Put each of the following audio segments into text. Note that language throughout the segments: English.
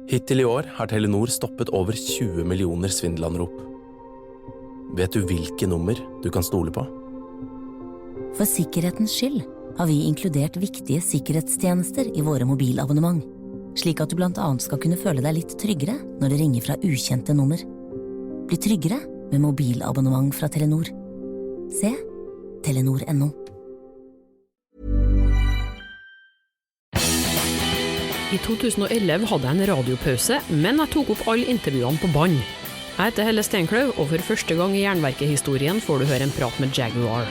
Hittil i år har Telenor stoppet over 20 millioner svindelanrop. Vet du hvilke nummer du kan stole på? For sikkerhetens skyld har vi inkludert viktige sikkerhetstjenester i våre mobilabonnement, slik at du blant annet skal kunne føle deg litt tryggere når det ringer fra ukjente nummer. Bli tryggere med mobilabonnement fra Telenor. Se Telenor.no. I 2011 hadde jeg en radiopause, men jeg tok opp alle intervjuene på band. Jeg heter Helle Steinkløv, og for første gang i Jernverket-historien får du høre en prat med Jaguar.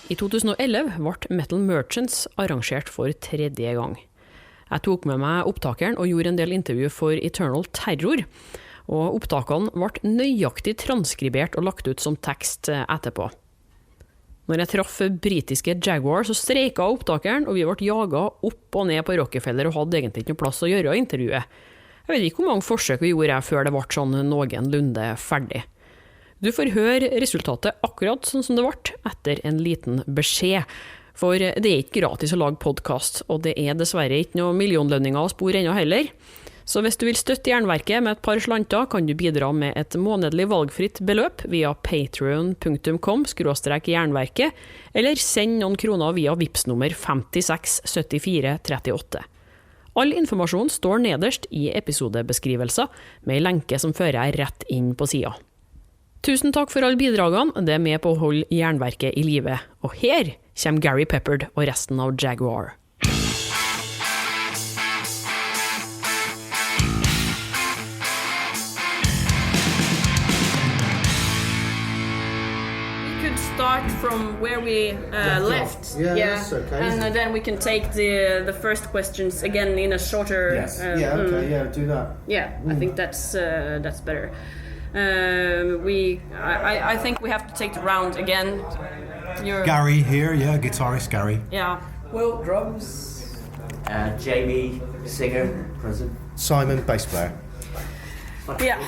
I 2011 ble Metal Merchants arrangert for 3. gang. Jeg tok med meg opptakeren og gjorde en del intervju for Eternal Terror, og opptakene ble nøyaktig transkribert og lagt ut som tekst etterpå. Når jeg traff britiske Jaguar, så streika opptakeren, og vi ble jaget opp og ned på Rockefeller og hadde egentlig ikke noe plass å gjøre intervjuet. Jeg vet ikke hvor mange forsøk vi gjorde før det ble sånn noenlunde ferdig. Du får høre resultatet akkurat sånn som det ble, etter en liten beskjed. For det er ikke gratis å lage podcast, og det er dessverre ikke noen millionlønninger å spore ennå heller. Så hvis du vil støtte Jernverket med et par slanter, kan du bidra med et månedlig valgfritt beløp via patreon.com/jernverket, eller send noen kroner via Vipps-nummer 567438. All informasjon står nederst i episodebeskrivelser, med en lenke som fører deg rett inn på siden. Tusen takk for alle bidragene, det er med på å holde Jernverket i live. Og her kommer Gary Peppard og resten av Jaguar. Start from where we left. Yeah, that's okay. And then we can take the first questions again in a shorter. Yes. Do that. Yeah, I think that's better. I think we have to take the round again. Gary here, guitarist Gary. Yeah. Will, drums. Jamie, singer, present. Simon, bass player. Yeah.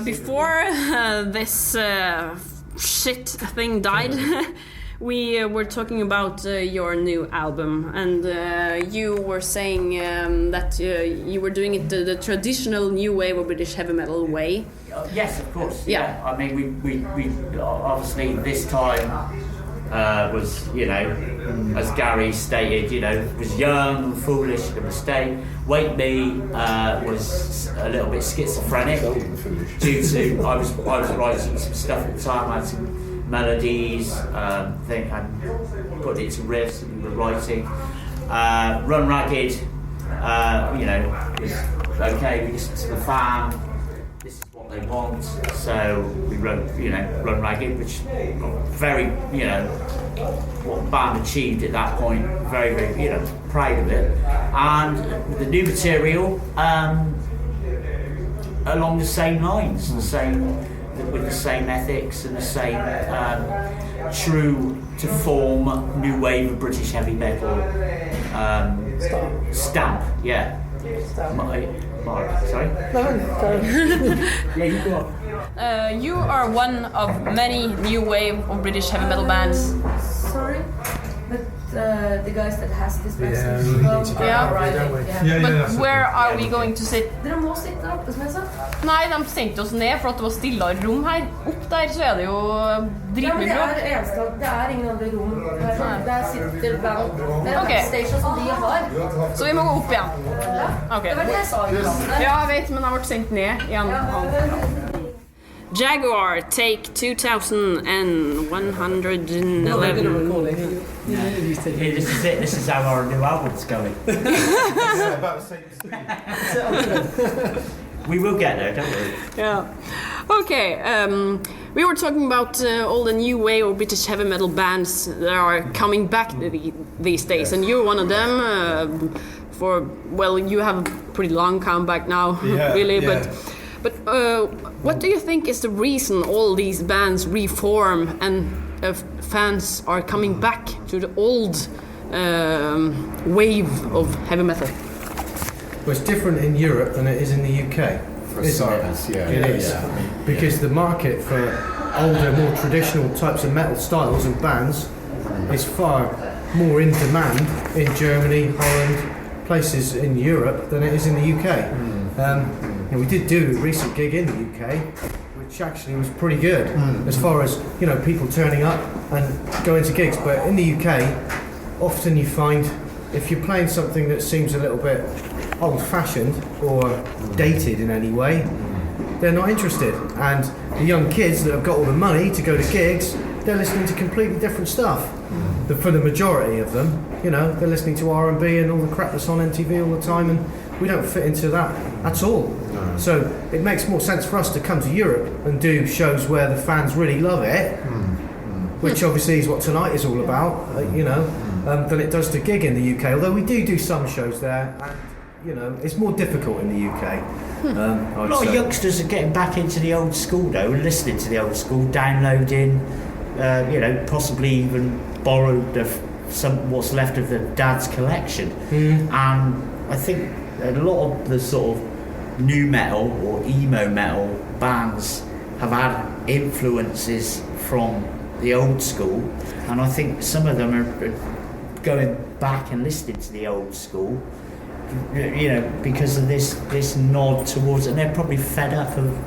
Before this shit thing died, we were talking about your new album, and you were saying that you were doing it the traditional new wave of British heavy metal way. Yes, of course. Yeah. I mean, we obviously this time was, as Gary stated, was young, foolish, a mistake. Wait Me was a little bit schizophrenic due to I was writing some stuff at the time. I had some melodies, I put it to riffs and we were writing. Run Ragged, was okay. We listened to the fan. This is what they want, so we wrote, Run Ragged, which very, what the band achieved at that point. Very, very, proud of it. And the new material, along the same lines, with the same ethics and the same true to form new wave of British heavy metal stamp. Yeah. Mark, sorry? Yeah, you go on. You are one of many new wave of British heavy metal bands. Sorry, but the guys that has this message. But where are we going to sit? Dere må sitte oppe, som jeg sa. Nei, de sendte oss ned for at det var stillere rom her. Opp der så er det jo dritmye bra. Det er ingen andre rom. Der sitter band. Det er backstage som de har. Så vi må gå opp igjen. Okay. Det var det jeg sa. Ja, jeg vet, men jeg ble sendt ned igjen. Jaguar, take 2111. This is it. This is how our new album's going. We will get there, don't we? Yeah. Okay. We were talking about all the new wave of British heavy metal bands that are coming back these days, and you're one of them. You have a pretty long comeback now, really. Yeah. But what do you think is the reason all these bands reform and fans are coming back to the old wave of heavy metal? Well, it's different in Europe than it is in the UK. For starters, It is. Because the market for older, more traditional types of metal styles and bands is far more in demand in Germany, Holland, places in Europe than it is in the UK. And we did do a recent gig in the UK, which actually was pretty good as far as people turning up and going to gigs. But in the UK, often you find if you're playing something that seems a little bit old-fashioned or dated in any way, they're not interested. And the young kids that have got all the money to go to gigs, they're listening to completely different stuff. For the majority of them, they're listening to R&B and all the crap that's on MTV all the time, and we don't fit into that at all. So it makes more sense for us to come to Europe and do shows where the fans really love it, which obviously is what tonight is all about, than it does to gig in the UK. Although we do some shows there, and it's more difficult in the UK. A lot of youngsters are getting back into the old school though, and listening to the old school, downloading, possibly even borrowed what's left of the dad's collection. And I think a lot of the sort of new metal or emo metal bands have had influences from the old school, and I think some of them are going back and listening to the old school, because of this nod towards it, and they're probably fed up of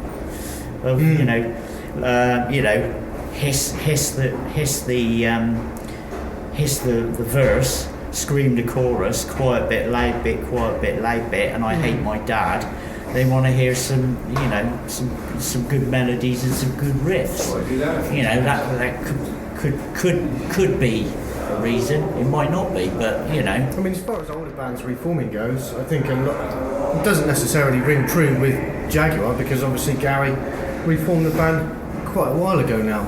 hiss the verse, scream the chorus, quiet bit, loud bit, quiet bit, loud bit, and I hate my dad. They want to hear some good melodies and some good riffs. That could be a reason. It might not be, but I mean, as far as older bands reforming goes, I think it doesn't necessarily ring true with Jaguar, because obviously Gary reformed the band quite a while ago now.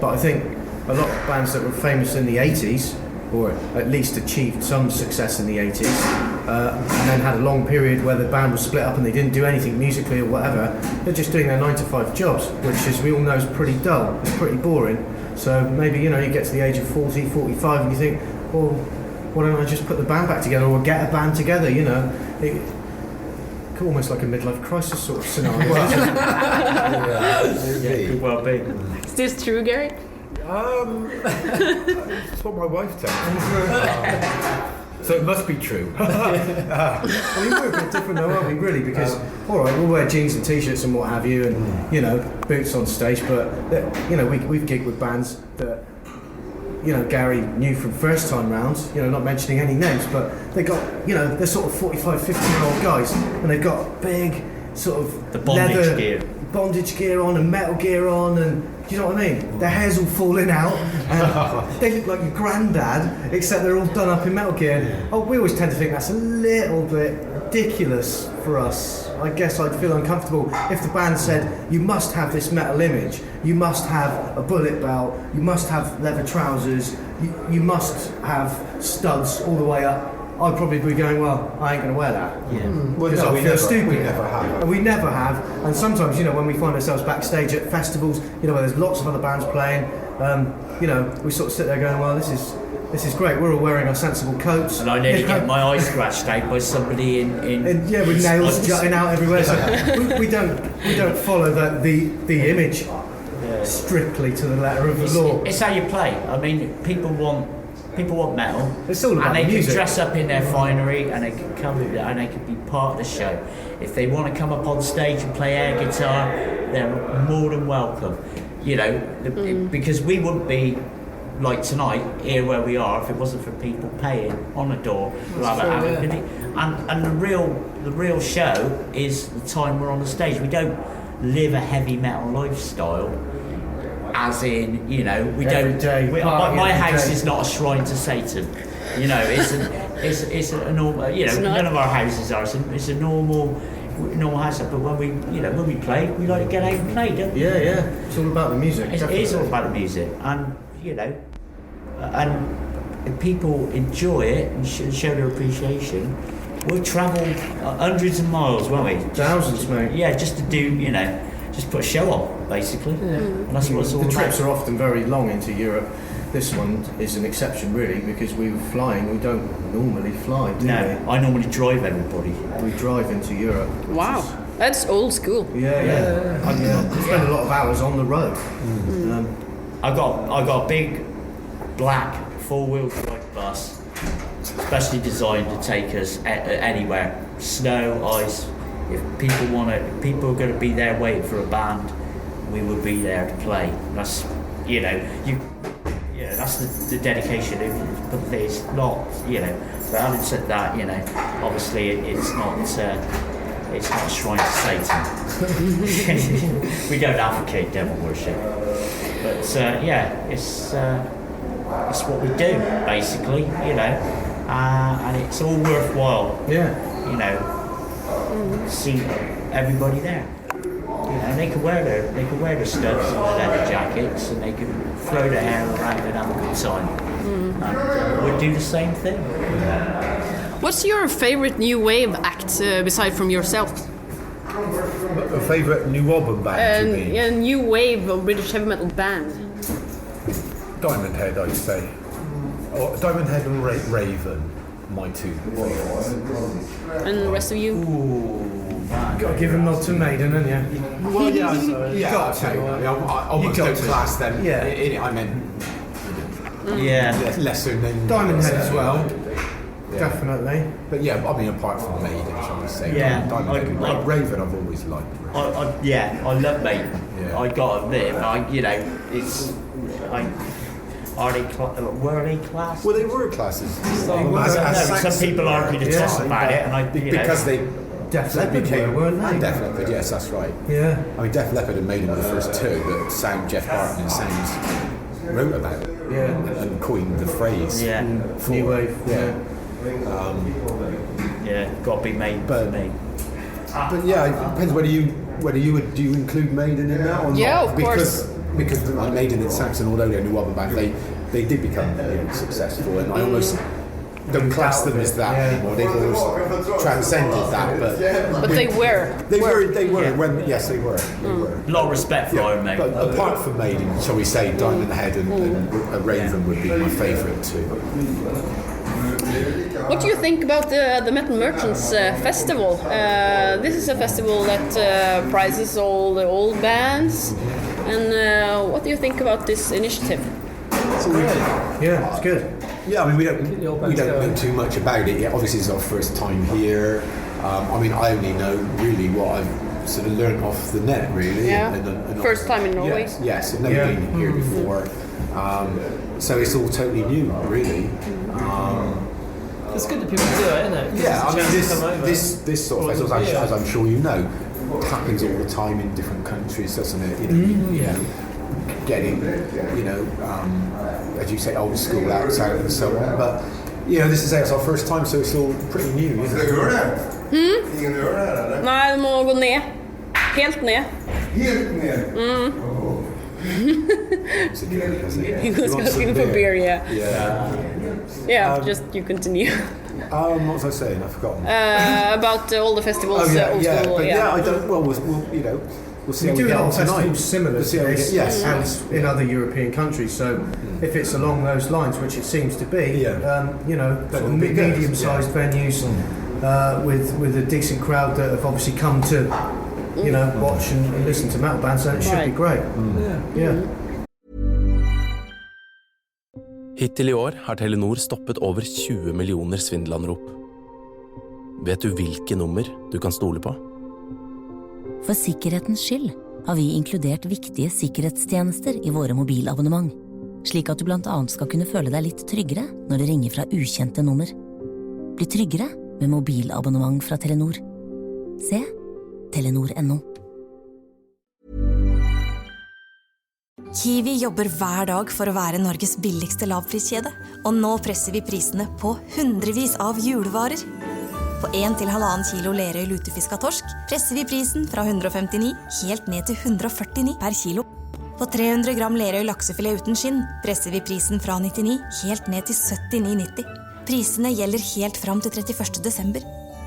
But I think a lot of bands that were famous in the 80s, or at least achieved some success in the 80s, and then had a long period where the band was split up and they didn't do anything musically or whatever, they're just doing their 9-to-5 jobs, which, as we all know, is pretty dull, it's pretty boring. So maybe, you get to the age of 40, 45 and you think, well, why don't I just put the band back together or get a band together, almost like a midlife crisis sort of scenario. Could well be. Is this true, Gary? That's what my wife tells me. So it must be true. I mean, we're a bit different though, aren't we, really? Because, all right, we'll wear jeans and t-shirts and what have you, and, boots on stage, but, we've gigged with bands that, Gary knew from first time round, not mentioning any names, but they got, they're sort of 45, 50-year-old guys, and they've got big, sort of the bondage gear on and metal gear on, and do you know what I mean? Their hair's all falling out, and they look like your granddad, except they're all done up in metal gear. Yeah. Oh, we always tend to think that's a little bit ridiculous for us. I guess I'd feel uncomfortable if the band said, you must have this metal image, you must have a bullet belt, you must have leather trousers, you must have studs all the way up. I'd probably be going, well, I ain't going to wear that. Yeah. Because I feel stupid. We never have. And we never have. And sometimes, when we find ourselves backstage at festivals, where there's lots of other bands playing, we sort of sit there going, well, this is great. We're all wearing our sensible coats. And I nearly get my eye scratched out by somebody in with nails jutting out everywhere. So we don't follow the image strictly to the letter of the law. It's how you play. I mean, people want metal. It's all about and they the music. can dress up in their finery, and they can come and they can be part of the show. If they want to come up on stage and play air guitar, they're more than welcome. Because we wouldn't be like tonight here where we are if it wasn't for people paying on the door. And the real show is the time we're on the stage. We don't live a heavy metal lifestyle. As in, we don't. My house is not a shrine to Satan. It's a normal. None of our houses are. It's a normal house. But when we play, we like to get out and play, don't we? Yeah. It's all about the music. It is all about the music, and and people enjoy it and show their appreciation. We'll travel hundreds of miles, won't we? Thousands, mate. Yeah, just to do, just put a show on, basically. Yeah. And that's what it's all about. The trips are often very long into Europe. This one is an exception, really, because we were flying. We don't normally fly, do we? I normally drive everybody. We drive into Europe. Wow, that's old school. Yeah. I spend a lot of hours on the road. I got a big black four-wheel drive bus, specially designed to take us anywhere. Snow, ice. If people are going to be there waiting for a band, we would be there to play. That's, that's the dedication. But it's not, But having said that, obviously it's not a shrine to Satan. We don't advocate devil worship. But it's what we do basically, and it's all worthwhile. See everybody there. And they can wear their studs and their leather jackets, and they can throw their hair around and have a good time. And we'll do the same thing. What's your favorite new wave act beside from yourself? A favourite NWOBHM band, you mean? Yeah, new wave of British heavy metal band. Diamond Head, I'd say. Diamond Head and Raven, my two favourites. And the rest of you? Got to give a nod to Maiden, haven't you? Well, I almost don't class them. Yeah. I meant lesser than Diamond Head as well. Definitely. But apart from Maiden, shall we say? Yeah, Raven, I've always liked. I love Maiden. Yeah. I got to admit, it's were they class? Well, they were classes. Some people argue the toss about it, and because they. Def Leppard weren't they? Def Leppard, yes, that's right. Yeah. Def Leppard and Maiden were the first two that Jeff Barton and Sounds wrote about. Yeah. And coined the phrase. Yeah. New wave. Got to be made for me. But it depends whether you do you include Maiden in that or not? Yeah, of course. Because Maiden and Saxon, although they're a NWOBHM band, they did become successful, and I almost don't class them as that anymore. They've almost transcended that, but they were. They were. When yes, they were. A lot of respect for Iron Maiden. But apart from Maiden, shall we say, Diamond Head and Raven would be my favourite too. What do you think about the Metal Merchants Festival? This is a festival that prizes all the old bands. And what do you think about this initiative? Yeah, it's good. Yeah, we don't know too much about it yet. Obviously, it's our first time here. I only know really what I've sort of learned off the net, really. Yeah. First time in Norway. Yes, I've never been here before. So it's all totally new, really. It's good that people do it, isn't it? Yeah, this sort of festival, as I'm sure you know, happens all the time in different countries, doesn't it? Getting, as you say, old school acts out and so on. But, this is our first time, so it's all pretty new. Ingen gjør det her, eller? Nei, det må gå ned. Helt ned. Helt ned? He was asking for beer, Yeah, just you continue. What was I saying? I've forgotten. About all the festivals, old school. I don't. Well, we'll see. We do a lot of tonight. festivals similar to this, as in other European countries. So, if it's along those lines, which it seems to be, medium-sized venues with a decent crowd that have obviously come to, watch and listen to metal bands, so it should be great. Hittil i år har Telenor stoppet over 20 millioner svindelanrop. Vet du hvilke nummer du kan stole på? For sikkerhetens skyld har vi inkludert viktige sikkerhetstjenester i våre mobilabonnement, slik at du blant annet skal kunne føle deg litt tryggere når det ringer fra ukjente nummer. Bli tryggere med mobilabonnement fra Telenor. Se Telenor.no. Kiwi jobber hver dag for å være Norges billigste lavpriskjede, og nå presser vi prisene på hundrevis av julevarer. På 1–1,5 kilo Lerøy lutefisk av torsk presser vi prisen fra 159 helt ned til 149 per kilo. På 300 gram Lerøy laksefilet uten skinn presser vi prisen fra 99 helt ned til 79,90. Prisene gjelder helt fram til 31. desember.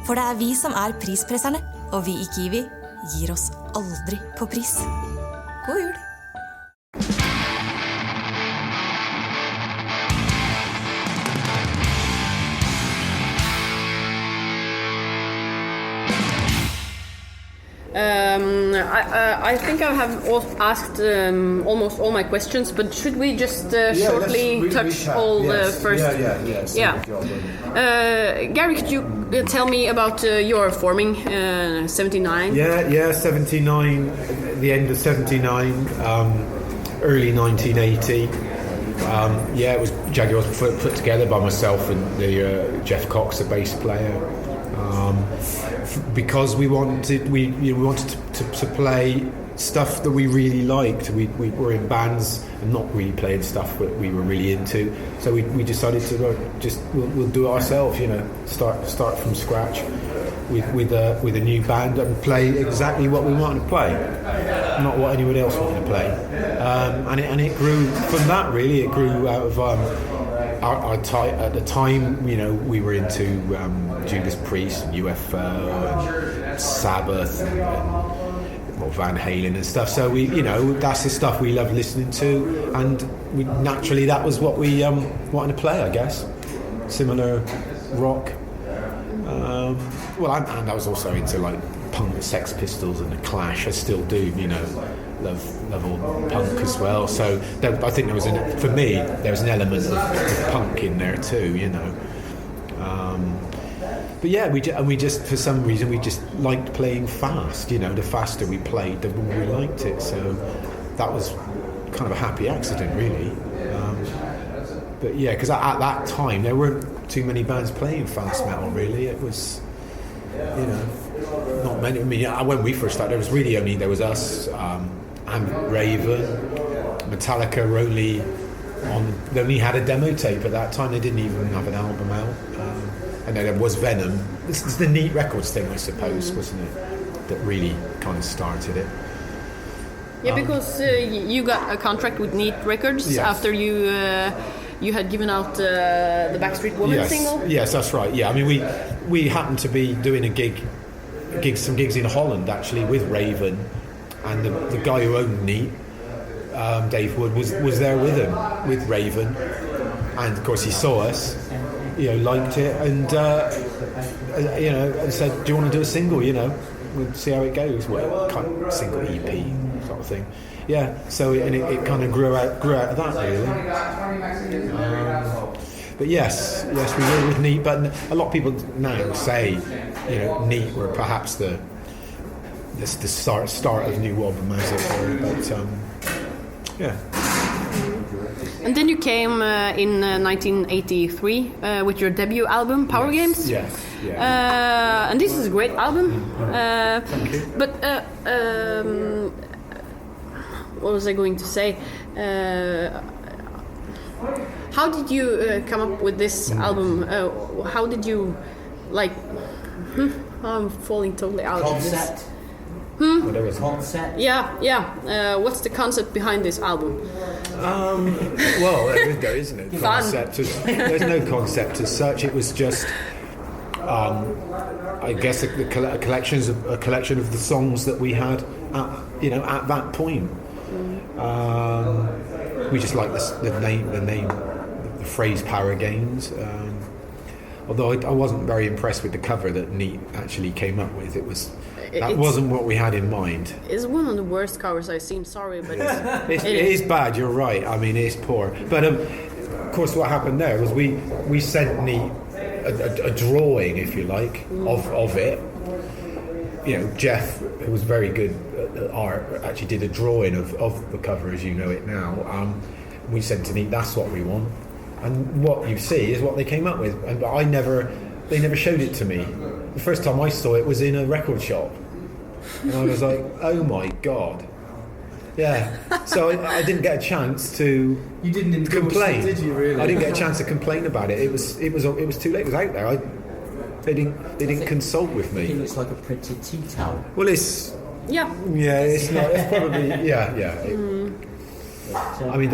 For det er vi som er prispresserne, og vi i Kiwi gir oss aldri på pris. God jul! I think I have asked almost all my questions, but should we just shortly touch all first? Yeah. Gary, could you tell me about your forming 79? Yeah, 79, the end of 79, early 1980. It was Jaguar was put together by myself and the Jeff Cox, the bass player, because we wanted to play stuff that we really liked. We were in bands and not really playing stuff that we were really into. So we decided to we'll do it ourselves. Start from scratch with a new band and play exactly what we wanted to play, not what anyone else wanted to play. And it grew from that. Really, it grew out of at the time. We were into Judas Priest and UFO and Sabbath and Van Halen and stuff. So that's the stuff we loved listening to, and naturally that was what we wanted to play, I guess. Similar rock. And I was also into like punk, Sex Pistols and the Clash. I still do, love all punk as well. So I think there was an element of punk in there too, But yeah, we just for some reason we just liked playing fast. The faster we played, the more we liked it. So that was kind of a happy accident, really. But yeah, because at that time there weren't too many bands playing fast metal. Really, it was, not many. I mean, when we first started, there was us and Raven. Metallica were they only had a demo tape at that time. They didn't even have an album out. And then there was Venom. This is the Neat Records thing, I suppose, wasn't it? That really kind of started it. Yeah, because you got a contract with Neat Records after you had given out the Backstreet Woman single. Yes, that's right. Yeah, I mean we happened to be doing some gigs in Holland actually with Raven, and the guy who owned Neat, Dave Wood, was there with him with Raven, and of course he saw us. Liked it and and said, "Do you want to do a single? We'll see how it goes." Well, kind of single EP sort of thing. Yeah. So it kind of grew out of that really. But yes, we were with Neat. But a lot of people now say, Neat were perhaps the start of New Wobbham, as it were. But yeah. And then you came in 1983 with your debut album, Power Games. Yes. Yeah. And this is a great album. Thank you. But what was I going to say? How did you come up with this album? How did you I'm falling totally out of this. Concept? Yeah. What's the concept behind this album? Well, there isn't a concept. There's no concept as such. It was just, I guess, a collection of the songs that we had at that point. We just like the name, the phrase "Power Games." Although I wasn't very impressed with the cover that Neat actually came up with. That wasn't what we had in mind. It's one of the worst covers I've seen. Sorry, but it is bad. You're right. I mean, it's poor. But of course, what happened there was we sent Neat a drawing, if you like, of it. Jeff, who was very good at art, actually did a drawing of the cover as you know it now. We said to Neat, "That's what we want," and what you see is what they came up with. But they never showed it to me. The first time I saw it was in a record shop, and I was like, "Oh my god!" Yeah. So I didn't get a chance to. You didn't complain, did you? Really? I didn't get a chance to complain about it. It was too late. It was out there. They didn't consult with me. It looks like a printed tea towel. Well, it's. Yeah. Yeah, it's not. It's probably. Yeah. I mean,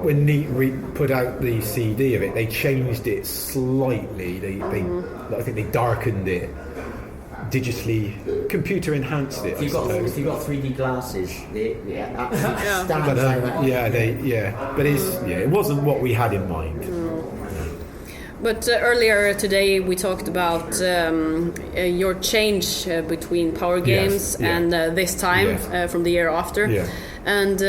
when Neat put out the CD of it, they changed it slightly. I think they darkened it, digitally, computer enhanced it. If you've got 3D glasses, it stands but it wasn't what we had in mind. But earlier today we talked about your change between Power Games and this time from the year after. Yeah. And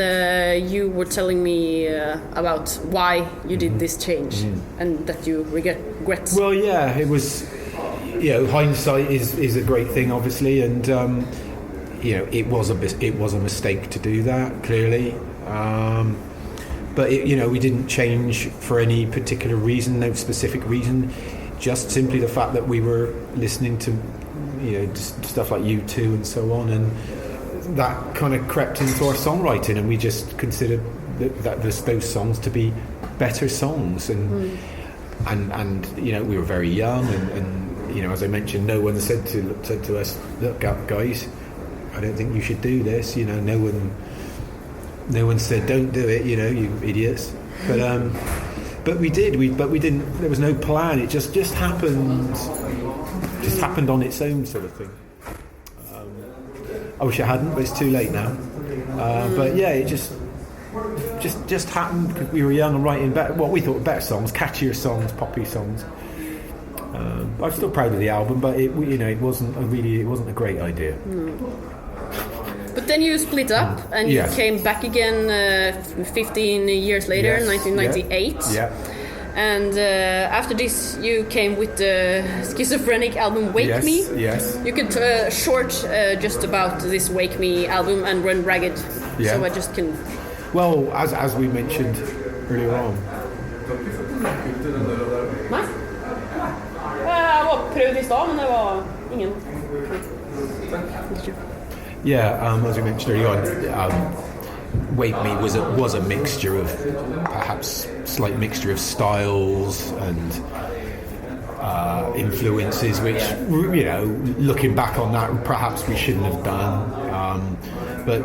you were telling me about why you did this change and that you regret. Well, yeah, it was, hindsight is a great thing, obviously, and it was a mistake to do that, clearly. But we didn't change for any particular reason, no specific reason, just simply the fact that we were listening to stuff like U2 and so on, and that kind of crept into our songwriting, and we just considered that those songs to be better songs, and we were very young, and as I mentioned, no one said to us, look, guys, I don't think you should do this. No one said don't do it, you idiots. But we did. But we didn't. There was no plan. It just happened. Just happened on its own, sort of thing. I wish it hadn't, but it's too late now. But yeah, it just happened because we were young and writing what we thought were better songs, catchier songs, poppy songs. I'm still proud of the album, but it wasn't a great idea. But then you split up and you came back again 15 years later, 1998. Yeah. And after this, you came with the schizophrenic album Wake Me. Yes. You could short just about this Wake Me album and Run Ragged. Yeah. So I just can. Well, as we mentioned earlier on. Nei? Jeg prøvde I stad, men det var ingen. Yeah, as we mentioned earlier on, Wake Me was a mixture of, perhaps slight mixture of styles and influences, which looking back on that, perhaps we shouldn't have done. But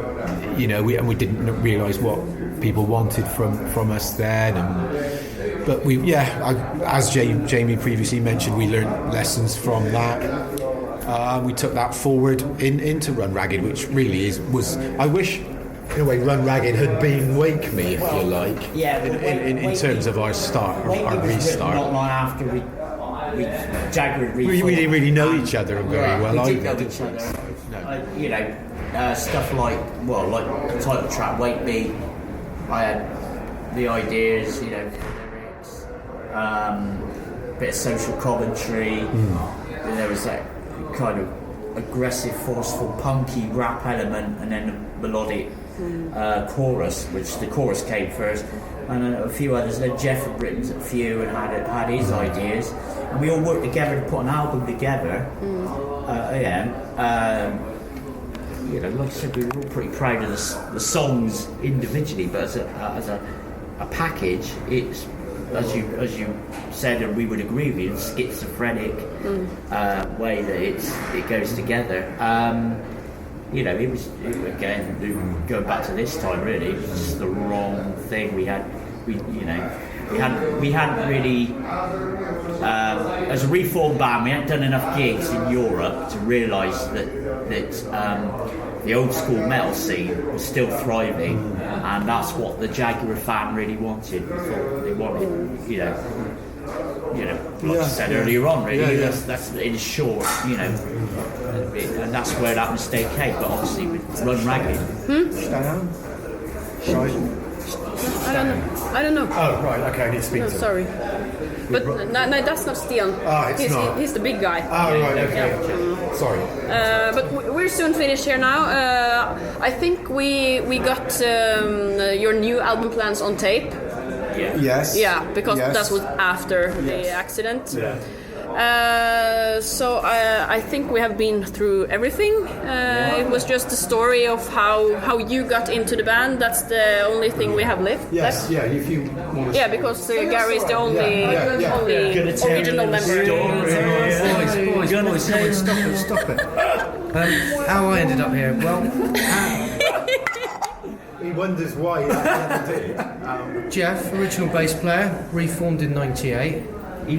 we didn't realise what people wanted from us then. But as Jamie previously mentioned, we learned lessons from that. We took that forward into Run Ragged, which really was. I wish, in a way, Run Ragged had been Wake Me, if you like. Yeah. In terms of our start, our restart. Not long after we Jaguar reformed. We didn't really know each other very well. We didn't know each other. No. Stuff like the title track Wake Me. I had the ideas, lyrics, bit of social commentary. And there was that kind of aggressive, forceful, punky rap element, and then the melodic chorus, which the chorus came first, and a few others. Then Jeff had written a few and had his ideas, and we all worked together to put an album together. Like I said, we were all pretty proud of the songs individually, but as a package, it's. As you said, and we would agree with you, schizophrenic way that it goes together. It was again going back to this time. Really, it was just the wrong thing. We hadn't really as a reformed band. We hadn't done enough gigs in Europe to realise that the old school metal scene was still thriving, and that's what the Jaguar fan really wanted. We thought they wanted, like I said earlier on, really. That's in short, and that's where that mistake came. But obviously, with Run Ragged. I don't know. Oh right, okay. I need to speak to him. Sorry. But no, that's not Stian. He's the big guy. Oh right, okay. Sorry. But we're soon finished here now. I think we got your new album plans on tape. Yeah. Yes. Yeah, because that was after the accident. Yeah. So I think we have been through everything. It was just a story of how you got into the band. That's the only thing we have left. Yes, yeah. If you want to. Yeah, because Gary is the only original member. Boys, stop it. How I ended up here? Well, he wonders why he did. Jeff, original bass player, reformed in '98. He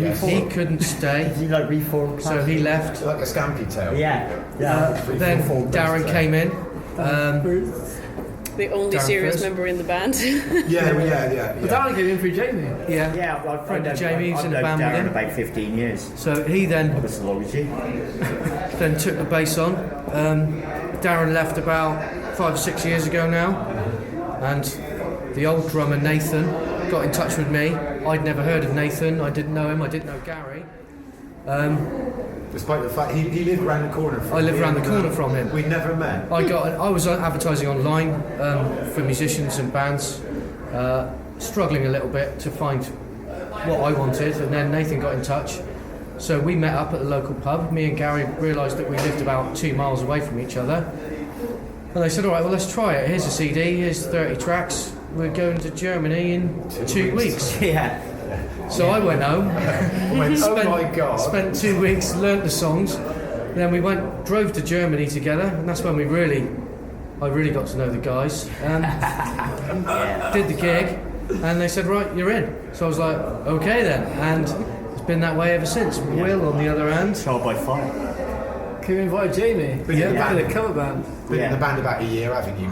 couldn't stay. Did he reformed? So he left. Like a Scampy tail. Yeah. Then Darren came in. The only serious member in the band. Yeah. But Darren came in for Jamie. Yeah, I've known Jamie was in the I've known band with Darren him. about 15 years. So he then took the bass on. Darren left about 5 or 6 years ago now, and the old drummer Nathan got in touch with me. I'd never heard of Nathan. I didn't know him. I didn't know Gary. Despite the fact he lived around the corner from I live around the corner from him. We'd never met. I was advertising online for musicians and bands, struggling a little bit to find what I wanted, and then Nathan got in touch. So we met up at the local pub. Me and Gary realised that we lived about 2 miles away from each other. And they said, all right, well, let's try it. Here's a CD, here's 30 tracks. We're going to Germany in 2 weeks. Yeah. So I went home, oh my God. spent 2 weeks, learnt the songs. Then we drove to Germany together, and that's when I really got to know the guys. Did the gig, and they said, right, you're in. So I was like, okay then. And it's been that way ever since. Will, on the other hand. Trial by fire. Can you invite Jamie? Been in the cover band. Been in the band about a year, haven't you?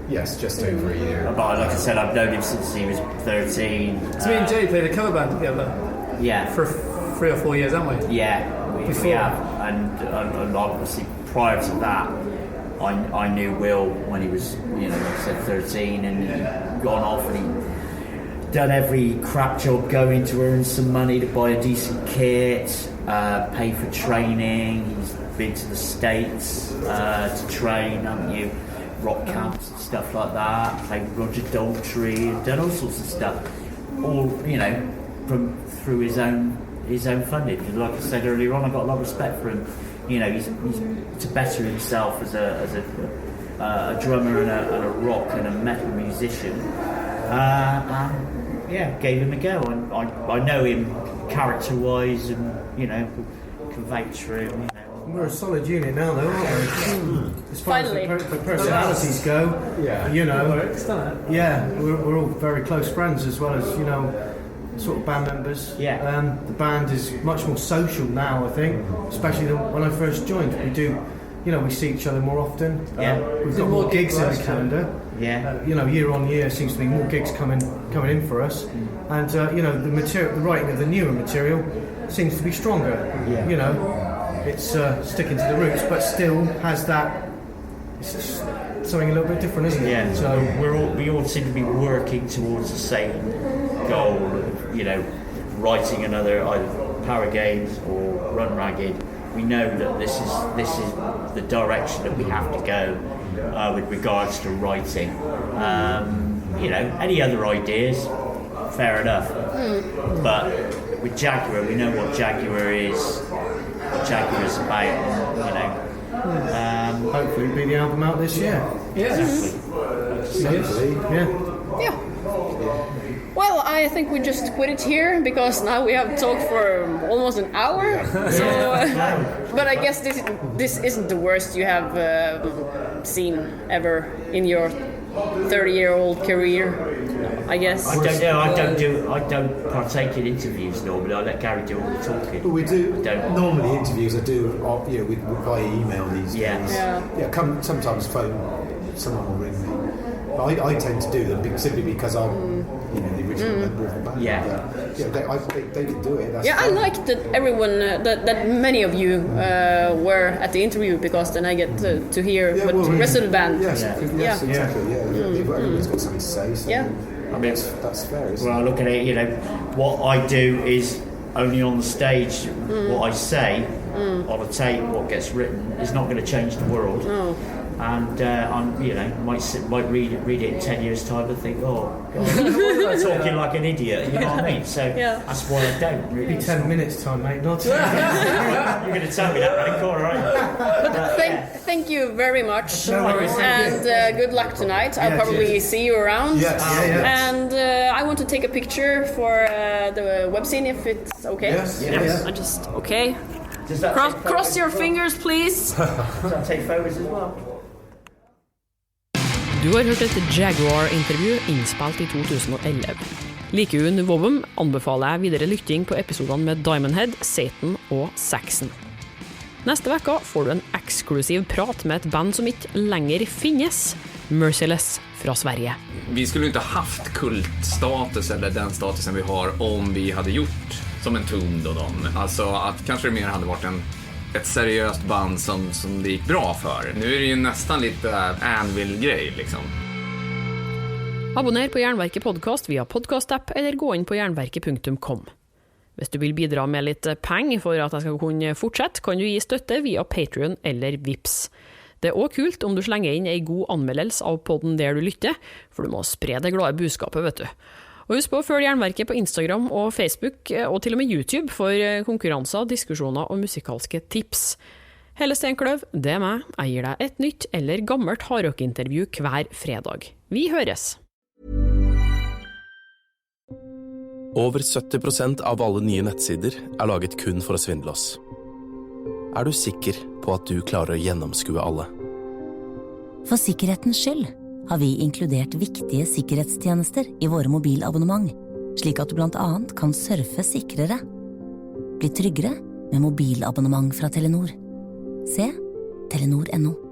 Yes, just over a year. But like I said, I've known him since he was 13. So me and Jay played a cover band together. Yeah. For 3 or 4 years, haven't we? Yeah, we have. And obviously prior to that, I knew Will when he was, like I said, 13, and he'd gone off and he'd done every crap job going to earn some money to buy a decent kit, pay for training. He's been to the States to train, haven't you? Rock camps and stuff like that, played with Roger Daltrey, done all sorts of stuff, all through his own funding. Like I said earlier on, I got a lot of respect for him. He's to better himself as a drummer and a rock and a metal musician. Gave him a go. And I know him character-wise, and can vouch for him. We're a solid unit now, though, aren't we? As far as the personalities go, we're all very close friends, as well as sort of band members. Yeah. The band is much more social now, I think, especially when I first joined. We do, we see each other more often. We've got more gigs in the calendar. Yeah. Year on year seems to be more gigs coming in for us, and the material, the writing of the newer material seems to be stronger. Yeah. It's sticking to the roots, but still has that. It's just something a little bit different, isn't it? Yeah. So we all seem to be working towards the same goal of writing another either Power Games or Run Ragged. We know that this is the direction that we have to go with regards to writing. Any other ideas? Fair enough. But with Jaguar, we know what Jaguar is. Jaguar is about, hopefully it'll be the album out this year. Yeah. Exactly. Yeah. Well, I think we just quit it here, because now we have talked for almost an hour. So, but I guess this isn't the worst you have seen ever in your 30-year-old career. I guess. I don't know. I don't partake in interviews normally. I let Gary do all the talking. But we do. Normally interviews I do, via email these days. Sometimes phone. Someone will ring me. But I tend to do them simply because I'm, the original member of the band. They can do it. That's I like that everyone, that many of you were at the interview, because then I get to hear what the rest of the band. Yes, exactly. Everyone's got something to say. So I mean, that's fair. Isn't it? Look at it. What I do is only on the stage. What I say on a tape, what gets written, is not going to change the world. No. And might read it in 10 years' time and think, oh, God, I'm talking like an idiot. You know what I mean? So that's why I don't really. It'll be 10 minutes' time, mate. Not. You're going to tell me that, right? All right. But thank you very much, and good luck tonight. I'll probably see you around. Yes. And I want to take a picture for the web scene, if it's okay. Yes. I just cross your fingers, please. Does that take photos as well? Du har hørt et Jaguar-intervju innspilt i 2011. Like under NWOBHM anbefaler jeg videre lytting på episodene med Diamond Head, Satan og Saxon. Neste vekka får du en eksklusiv prat med et band som ikke lenger finnes. Merciless fra Sverige. Vi skulle inte haft kultstatus eller den statusen vi har om vi hade gjort som en Tund och dem. Alltså att kanske det mer hade varit ett seriöst band som det gick bra för. Nu är det ju nästan lite Anvil-grej liksom. Abonner på Jernverket podcast via podcast-app eller gå inn på jernverket.com. Hvis du vil bidra med litt penger for at jeg skal kunne fortsette, kan du gi støtte via Patreon eller Vips. Det er også kult om du slenger inn en god anmeldelse av podden der du lytter, for du må spre det glade budskapet, vet du. Og husk på å følge Jernverket på Instagram og Facebook, og til og med YouTube for konkurranser, diskusjoner og musikalske tips. Helle Steinkløv, det er meg. Jeg gir deg et nytt eller gammelt hardrock-intervju hver fredag. Vi høres! Over 70% av alle nye nettsider er laget kun for å svindle oss. Er du sikker på at du klarer å gjennomskue alle? For sikkerhetens skyld har vi inkludert viktige sikkerhetstjenester i våre mobilabonnement, slik at du blant annet kan surfe sikrere. Bli tryggere med mobilabonnement fra Telenor. Se Telenor.no.